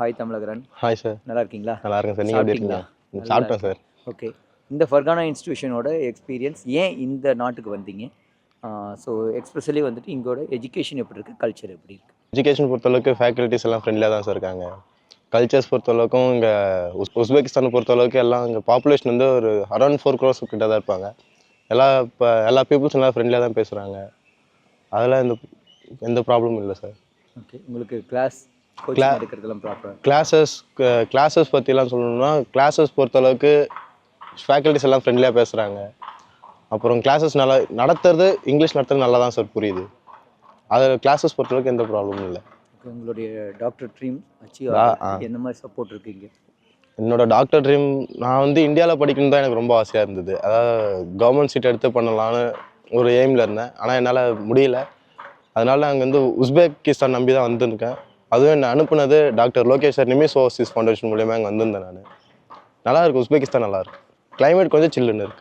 Hi தமிழகரன். Hi sir. நல்லா இருக்கீங்களா? நல்லா இருக்கேன் சார். நீங்கள் எப்படி இருக்கீங்க? சாப்பிட்டேன் சார். ஓகே. இந்த ஃபர்கானா இன்ஸ்டிடியூஷனோட எக்ஸ்பீரியன்ஸ் ஏன் இந்த நாட்டுக்கு வந்தீங்க? ஸோ எக்ஸ்பெஷலி வந்துட்டு இங்கோட எஜுகேஷன் எப்படி இருக்குது, கல்ச்சர் எப்படி இருக்குது? எஜுகேஷன் பொறுத்தளவுக்கு ஃபேக்கல்ட்டிஸ் எல்லாம் ஃப்ரெண்ட்லியாக தான் சார் இருக்காங்க. கல்ச்சர்ஸ் பொறுத்தளவுக்கும் இங்கே உஸ்பெகிஸ்தானை பொறுத்தளவுக்கு எல்லாம் இங்கே பாப்புலேஷன் வந்து ஒரு அரௌண்ட் 4 crores கிட்ட தான் இருப்பாங்க. எல்லா பீப்புள்ஸ் நல்லா ஃப்ரெண்ட்லியாக தான் பேசுகிறாங்க. அதெல்லாம் எந்த ப்ராப்ளமும் இல்லை சார். ஓகே. உங்களுக்கு எடுக்கிறதுலாம் ப்ராப்பராக கிளாஸஸ் பற்றிலாம் சொல்லணும்னா கிளாஸஸ் பொறுத்தளவுக்கு ஃபேக்கல்ட்டிஸ் எல்லாம் ஃப்ரெண்ட்லியாக பேசுகிறாங்க. அப்புறம் கிளாஸஸ் நல்லா நடத்துறது, இங்கிலீஷ் நடத்துறது நல்லா தான் சார் புரியுது. அதில் கிளாஸஸ் பொறுத்தளவுக்கு எந்த ப்ராப்ளமும் இல்லை. உங்களுடைய டாக்டர் ட்ரீம் என்ன மாதிரி சப்போர்ட் இருக்குங்க? என்னோட டாக்டர் ட்ரீம், நான் வந்து இந்தியாவில் படிக்கணும் தான் எனக்கு ரொம்ப ஆசையாக இருந்தது. அதாவது கவர்மெண்ட் சீட் எடுத்து பண்ணலான்னு ஒரு எய்மில் இருந்தேன். ஆனால் என்னால் முடியல. அதனால அங்கே வந்து உஸ்பெகிஸ்தான் நம்பி தான் வந்திருக்கேன். அதுவும் என்னை அனுப்புனது doctor Lokesh sir நிமிஸ் Overseas foundation மூலியமாக இங்கே வந்திருந்தேன் நான். நல்லாயிருக்கு, உஸ்பெகிஸ்தான் நல்லாயிருக்கு. கிளைமேட் கொஞ்சம் சில்லுன்னு இருக்குது.